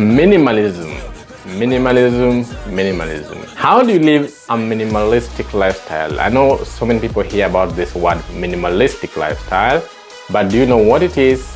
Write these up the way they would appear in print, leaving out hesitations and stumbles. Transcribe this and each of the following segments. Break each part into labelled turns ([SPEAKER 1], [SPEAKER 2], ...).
[SPEAKER 1] Minimalism. Minimalism. How do you live a minimalistic lifestyle? I know so many people hear about this word minimalistic lifestyle, but do you know what it is?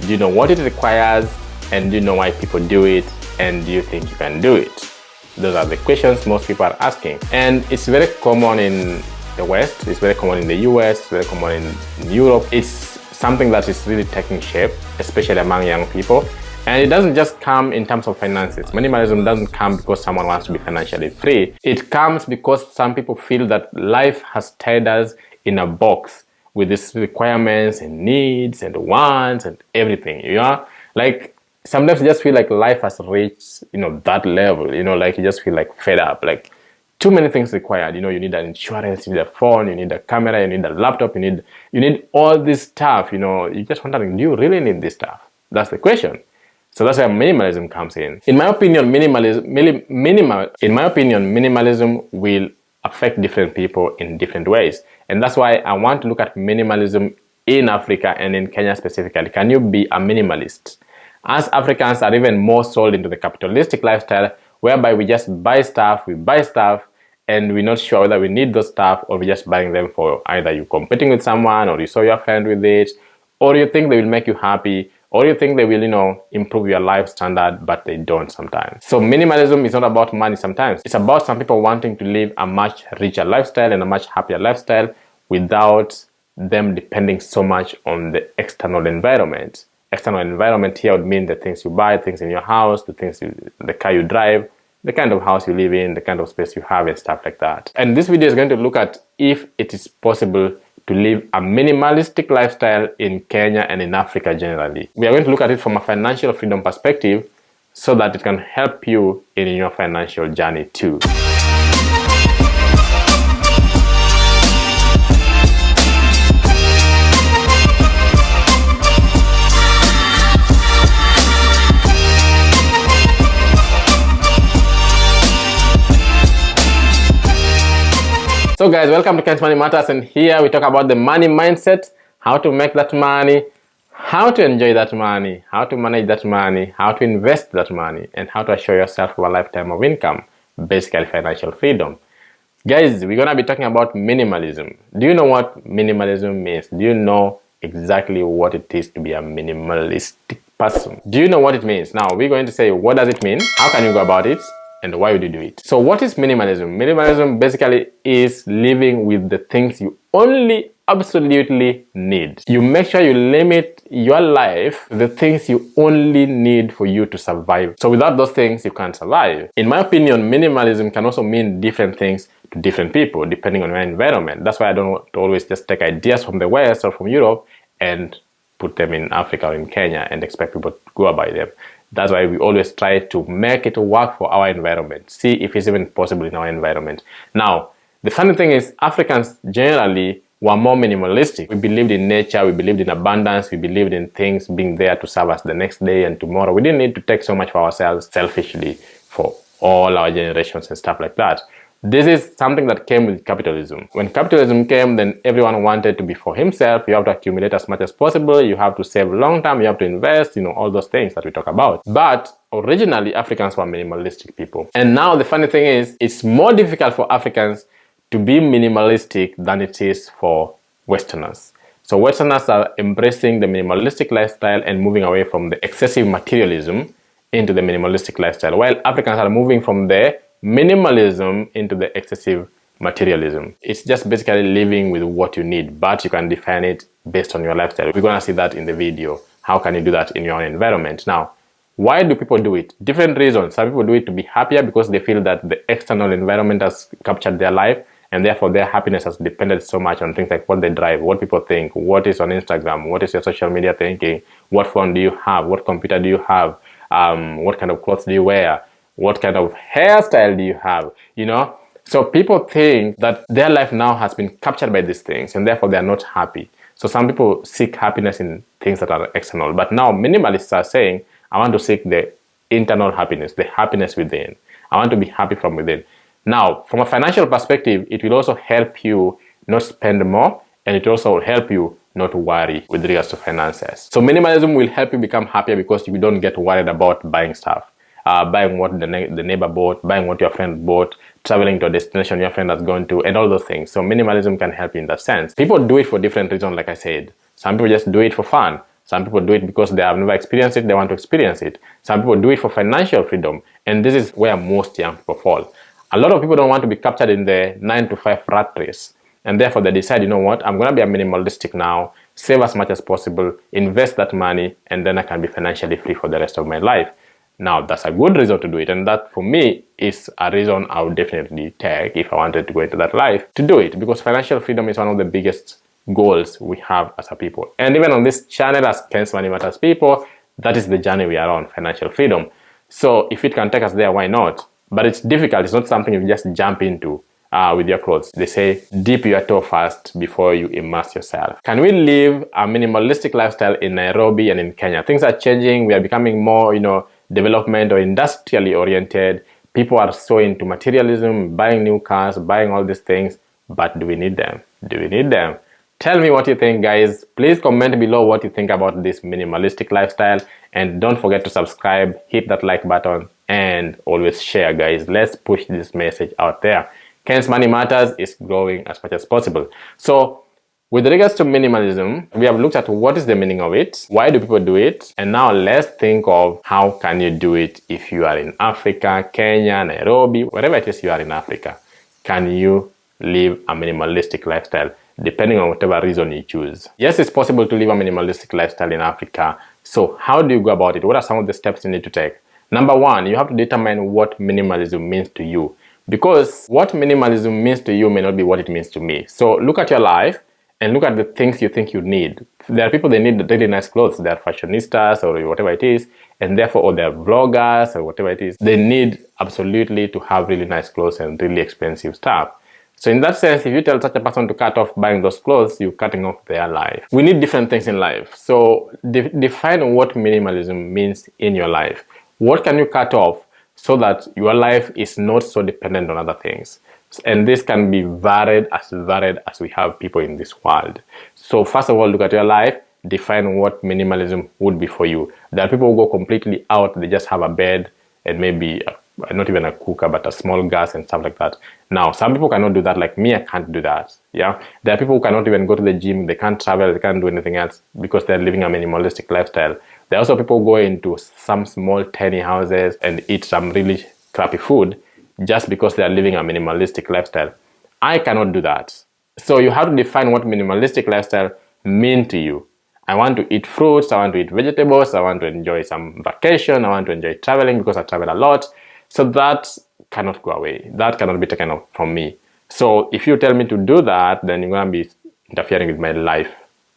[SPEAKER 1] Do you know what it requires? And do you know why people do it? And do you think you can do it? Those are the questions most people are asking. And it's very common in the West, it's very common in the US, it's very common in Europe. It's something that is really taking shape, especially among young people. And it doesn't just come in terms of finances. Minimalism doesn't come because someone wants to be financially free. It comes because some people feel that life has tied us in a box with these requirements and needs and wants and everything, you know? Like, sometimes you just feel like life has reached, that level, like you just feel like fed up, like too many things required. You need an insurance, you need a phone, you need a camera, you need a laptop, you need all this stuff, you're just wondering, do you really need this stuff? That's the question. So that's where minimalism comes in. In my opinion, minimalism will affect different people in different ways. And that's why I want to look at minimalism in Africa and in Kenya specifically. Can you be a minimalist? As Africans are even more sold into the capitalistic lifestyle, whereby we just buy stuff, and we're not sure whether we need those stuff or we're just buying them for either you competing with someone or you saw your friend with it, or you think they will make you happy, or you think they will, improve your life standard, but they don't sometimes. So minimalism is not about money sometimes. It's about some people wanting to live a much richer lifestyle and a much happier lifestyle without them depending so much on the external environment. External environment here would mean the things you buy, things in your house, the car you drive, the kind of house you live in, the kind of space you have and stuff like that. And this video is going to look at if it is possible to live a minimalistic lifestyle in Kenya and in Africa generally. We are going to look at it from a financial freedom perspective so that it can help you in your financial journey too. So guys, welcome to Ken's Money Matters, and here we talk about the money mindset, how to make that money, how to enjoy that money, how to manage that money, how to invest that money, and how to assure yourself of a lifetime of income, basically financial freedom. Guys, we're gonna be talking about minimalism. Do you know what minimalism means? Do you know exactly what it is to be a minimalistic person? Do you know what it means? Now, we're going to say, what does it mean? How can you go about it? And why would you do it? So what is minimalism? Minimalism basically is living with the things you only absolutely need. You make sure you limit your life to the things you only need for you to survive. So without those things, you can't survive. In my opinion, minimalism can also mean different things to different people depending on your environment. That's why I don't want to always just take ideas from the West or from Europe and put them in Africa or in Kenya and expect people to go by them. That's why we always try to make it work for our environment. See if it's even possible in our environment. Now, the funny thing is Africans generally were more minimalistic. We believed in nature, we believed in abundance, we believed in things being there to serve us the next day and tomorrow. We didn't need to take so much for ourselves selfishly for all our generations and stuff like that. This is something that came with capitalism. When capitalism came, then everyone wanted to be for himself. You have to accumulate as much as possible. You have to save long term. You have to invest, all those things that we talk about. But originally, Africans were minimalistic people. And now the funny thing is, it's more difficult for Africans to be minimalistic than it is for Westerners. So Westerners are embracing the minimalistic lifestyle and moving away from the excessive materialism into the minimalistic lifestyle, while Africans are moving from the minimalism into the excessive materialism. It's just basically living with what you need, but you can define it based on your lifestyle. We're gonna see that in the video. How can you do that in your own environment? Now, why do people do it? Different reasons. Some people do it to be happier because they feel that the external environment has captured their life, and therefore their happiness has depended so much on things like what they drive, what people think, what is on Instagram, what is your social media thinking, what phone do you have, what computer do you have, what kind of clothes do you wear, what kind of hairstyle do you have, So people think that their life now has been captured by these things and therefore they are not happy. So some people seek happiness in things that are external. But now minimalists are saying, I want to seek the internal happiness, the happiness within. I want to be happy from within. Now, from a financial perspective, it will also help you not spend more, and it also will help you not worry with regards to finances. So minimalism will help you become happier because you don't get worried about buying stuff. buying what the neighbor bought, buying what your friend bought, traveling to a destination your friend has gone to, and all those things. So minimalism can help you in that sense. People do it for different reasons, like I said. Some people just do it for fun. Some people do it because they have never experienced it, they want to experience it. Some people do it for financial freedom, and this is where most young people fall. A lot of people don't want to be captured in the 9-to-5 rat race, and therefore they decide, you know what, I'm going to be a minimalistic now, save as much as possible, invest that money, and then I can be financially free for the rest of my life. Now, that's a good reason to do it, and that for me is a reason I would definitely take if I wanted to go into that life to do it, because financial freedom is one of the biggest goals we have as a people. And even on this channel as Ken's Money Matters people, that is the journey we are on, financial freedom. So if it can take us there, why not? But it's difficult. It's not something you just jump into with your clothes. They say dip your toe first before you immerse yourself. Can we live a minimalistic lifestyle in Nairobi and in Kenya? Things are changing. We are becoming more, development or industrially oriented. People are so into materialism, buying new cars, buying all these things. But do we need them? Do we need them? Tell me what you think, guys. Please comment below what you think about this minimalistic lifestyle, and don't forget to subscribe, hit that like button, and always share, guys. Let's push this message out there. Ken's Money Matters is growing as much as possible. So with regards to minimalism, we have looked at what is the meaning of it, why do people do it, and now let's think of how can you do it if you are in Africa, Kenya, Nairobi, wherever it is you are in Africa. Can you live a minimalistic lifestyle? Depending on whatever reason you choose. Yes, it's possible to live a minimalistic lifestyle in Africa. So how do you go about it? What are some of the steps you need to take? Number one, you have to determine what minimalism means to you. Because what minimalism means to you may not be what it means to me. So look at your life and look at the things you think you need. There are people, they need really nice clothes. They are fashionistas or whatever it is. And therefore, or they're vloggers or whatever it is. They need absolutely to have really nice clothes and really expensive stuff. So in that sense, if you tell such a person to cut off buying those clothes, you're cutting off their life. We need different things in life. So define what minimalism means in your life. What can you cut off so that your life is not so dependent on other things? And this can be varied as we have people in this world. So first of all, look at your life, define what minimalism would be for you. There are people who go completely out, they just have a bed and maybe not even a cooker, but a small gas and stuff like that. Now, some people cannot do that. Like me, I can't do that. Yeah, there are people who cannot even go to the gym. They can't travel. They can't do anything else because they're living a minimalistic lifestyle. There are also people who go into some small, tiny houses and eat some really crappy food just because they are living a minimalistic lifestyle. I cannot do that. So you have to define what minimalistic lifestyle means to you. I want to eat fruits. I want to eat vegetables. I want to enjoy some vacation. I want to enjoy traveling because I travel a lot. So that cannot go away. That cannot be taken off from me. So if you tell me to do that, then you're going to be interfering with my life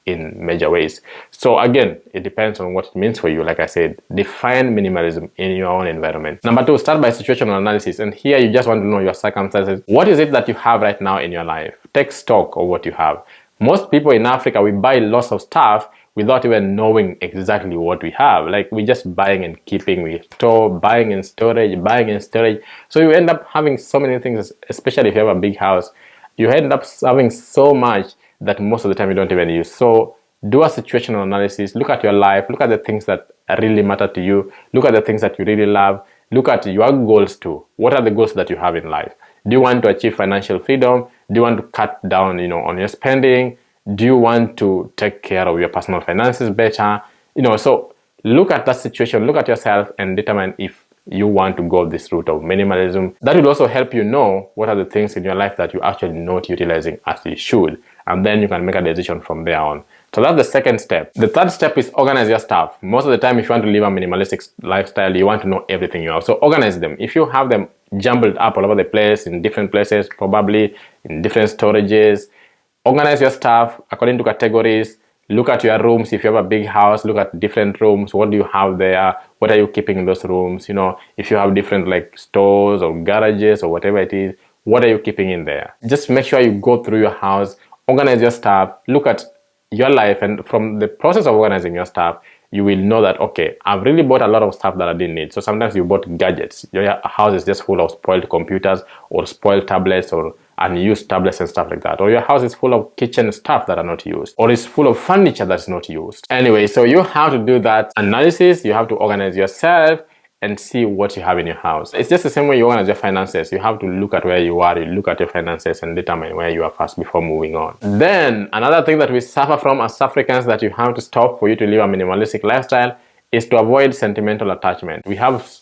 [SPEAKER 1] in major ways. So again, it depends on what it means for you. Like I said, define minimalism in your own environment. Number two, start by situational analysis. And here you just want to know your circumstances. What is it that you have right now in your life? Take stock of what you have. Most people in Africa, we buy lots of stuff without even knowing exactly what we have. Like we're just buying and keeping, we store, buying and storage, buying and storage. So you end up having so many things, especially if you have a big house, you end up having so much that most of the time you don't even use. So do a situational analysis, look at your life, look at the things that really matter to you, look at the things that you really love, look at your goals too. What are the goals that you have in life? Do you want to achieve financial freedom? Do you want to cut down, on your spending? Do you want to take care of your personal finances better? So look at that situation, look at yourself and determine if you want to go this route of minimalism. That will also help you know what are the things in your life that you're actually not utilizing as you should. And then you can make a decision from there on. So that's the second step. The third step is organize your stuff. Most of the time, if you want to live a minimalistic lifestyle, you want to know everything you have. So organize them. If you have them jumbled up all over the place, in different places, probably in different storages, organize your stuff according to categories. Look at your rooms. If you have a big house, look at different rooms. What do you have there? What are you keeping in those rooms? If you have different like stores or garages or whatever it is, what are you keeping in there? Just make sure you go through your house, organize your stuff, look at your life, and from the process of organizing your stuff, you will know that, okay, I've really bought a lot of stuff that I didn't need. So sometimes you bought gadgets. Your house is just full of spoiled computers or spoiled tablets or unused tablets and stuff like that. Or your house is full of kitchen stuff that are not used. Or it's full of furniture that's not used. Anyway, so you have to do that analysis. You have to organize yourself. and see what you have in your house. It's just the same way you organize your finances. You have to look at where you are, you look at your finances and determine where you are first before moving on. Then another thing that we suffer from as Africans that you have to stop for you to live a minimalistic lifestyle is to avoid sentimental attachment. We have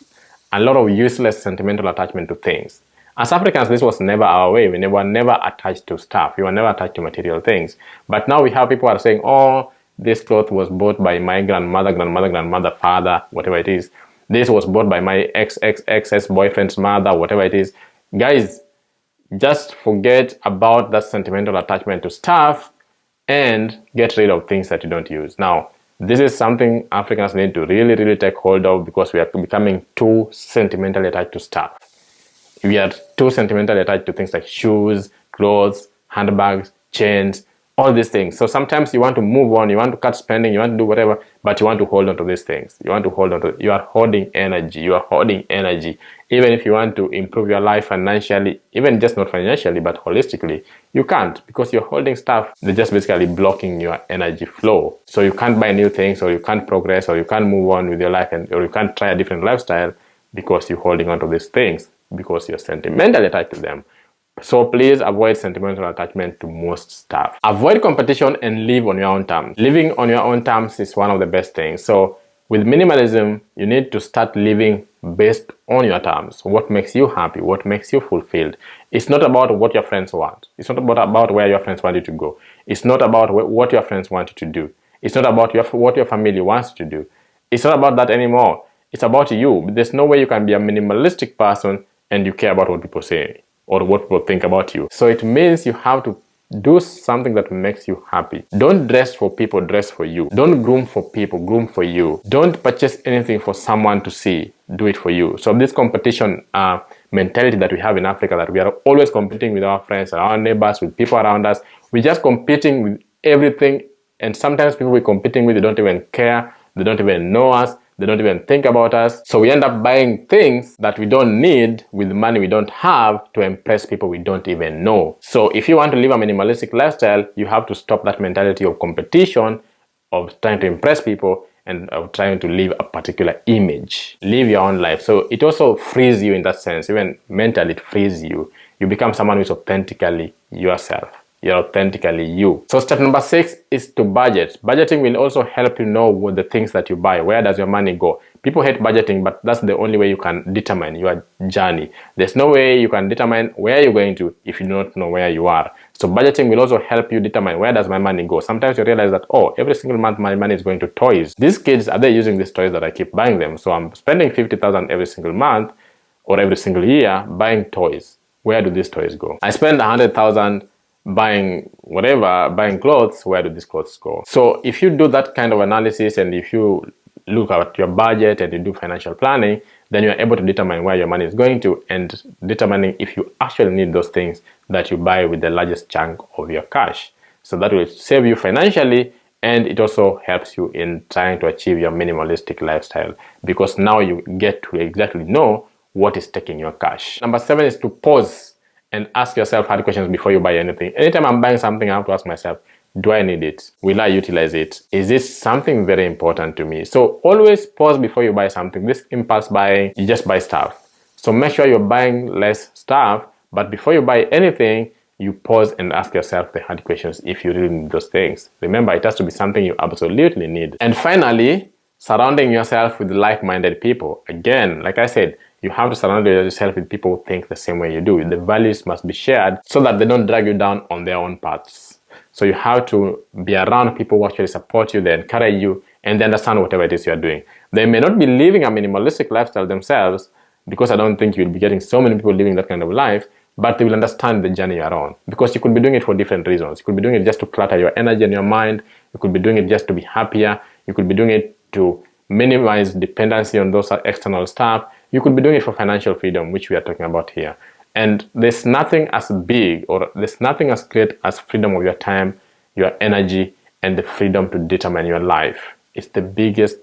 [SPEAKER 1] a lot of useless sentimental attachment to things. As Africans, this was never our way. We were never attached to stuff. We were never attached to material things. But now we have people who are saying, oh, this cloth was bought by my grandmother, father, whatever it is. This was bought by my ex-boyfriend's mother, whatever it is. Guys, just forget about that sentimental attachment to stuff and get rid of things that you don't use. Now, this is something Africans need to really take hold of, because we are becoming too sentimentally attached to stuff. We are too sentimentally attached to things like shoes, clothes, handbags, chains, all these things. So sometimes you want to move on, you want to cut spending, you want to do whatever, but you want to hold on to these things. You want to hold on to, you are holding energy. You are holding energy. Even if you want to improve your life financially, even just not financially, but holistically, you can't, because you're holding stuff. They're just basically blocking your energy flow. So you can't buy new things, or you can't progress, or you can't move on with your life, or you can't try a different lifestyle because you're holding on to these things, because you're sentimentally attached to them. So please avoid sentimental attachment to most stuff. Avoid competition and live on your own terms. Living on your own terms is one of the best things. So with minimalism, you need to start living based on your terms. What makes you happy? What makes you fulfilled? It's not about what your friends want. It's not about where your friends want you to go. It's not about what your friends want you to do. It's not about what your family wants you to do. It's not about that anymore. It's about you. There's no way you can be a minimalistic person and you care about what people say or what people think about you. So it means you have to do something that makes you happy. Don't dress for people, dress for you. Don't groom for people, groom for you. Don't purchase anything for someone to see, do it for you. So this competition mentality that we have in Africa, that we are always competing with our friends, our neighbors, with people around us. We're just competing with everything, and sometimes people we're competing with, they don't even care, they don't even know us, they don't even think about us. So we end up buying things that we don't need with money we don't have to impress people we don't even know. So if you want to live a minimalistic lifestyle, you have to stop that mentality of competition, of trying to impress people, and of trying to live a particular image. Live your own life. So it also frees you in that sense. Even mentally, it frees you. You become someone who is authentically yourself. You're authentically you. So step number 6 is to budget. Budgeting will also help you know what the things that you buy. Where does your money go? People hate budgeting, but that's the only way you can determine your journey. There's no way you can determine where you're going to if you don't know where you are. So budgeting will also help you determine, where does my money go? Sometimes you realize that, oh, every single month my money is going to toys. These kids, are they using these toys that I keep buying them? So I'm spending 50,000 every single month or every single year buying toys. Where do these toys go? I spend 100,000 buying whatever, buying clothes. Where do these clothes go? So if you do that kind of analysis, and if you look at your budget and you do financial planning, then you're able to determine where your money is going to, and determining if you actually need those things that you buy with the largest chunk of your cash. So that will save you financially, and it also helps you in trying to achieve your minimalistic lifestyle, because now you get to exactly know what is taking your cash. Number 7 is to pause and ask yourself hard questions before you buy anything. Anytime I'm buying something, I have to ask myself, do I need it? Will I utilize it? Is this something very important to me? So always pause before you buy something. This impulse buying, you just buy stuff. So make sure you're buying less stuff, but before you buy anything, you pause and ask yourself the hard questions if you really need those things. Remember, it has to be something you absolutely need. And finally, surrounding yourself with like-minded people. Again, like I said, you have to surround yourself with people who think the same way you do. The values must be shared so that they don't drag you down on their own paths. So you have to be around people who actually support you, they encourage you, and they understand whatever it is you're doing. They may not be living a minimalistic lifestyle themselves, because I don't think you'll be getting so many people living that kind of life, but they will understand the journey you're on. Because you could be doing it for different reasons. You could be doing it just to clutter your energy and your mind. You could be doing it just to be happier. You could be doing it to minimize dependency on those external stuff. You could be doing it for financial freedom, which we are talking about here. And there's nothing as big, or there's nothing as great as freedom of your time, your energy, and the freedom to determine your life. It's the biggest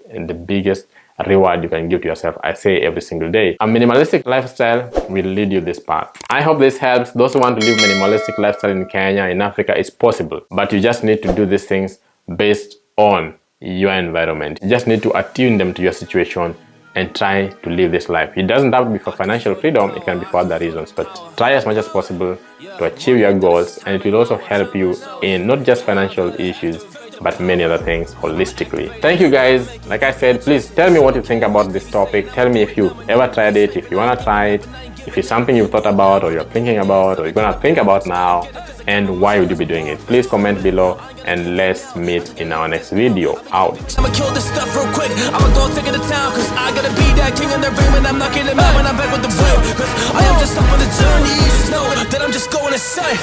[SPEAKER 1] reward you can give to yourself. I say every single day. A minimalistic lifestyle will lead you this path. I hope this helps. Those who want to live minimalistic lifestyle in Kenya, in Africa, it's possible. But you just need to do these things based on your environment. You just need to attune them to your situation, and try to live this life. It doesn't have to be for financial freedom, it can be for other reasons, but try as much as possible to achieve your goals, and it will also help you in not just financial issues, but many other things holistically. Thank you guys. Like I said, please tell me what you think about this topic. Tell me if you ever tried it, if you want to try it, if it's something you've thought about or you're thinking about or you're going to think about now, and why would you be doing it. Please comment below, and let's meet in our next video. Out.
[SPEAKER 2] I'ma kill this stuff real quick. I'ma go take it to town, cause I gotta be that king in the ring when I'm knocking them out when I'm back with the whip. Cause I am just up on the journey. Just know that I'm just going insane.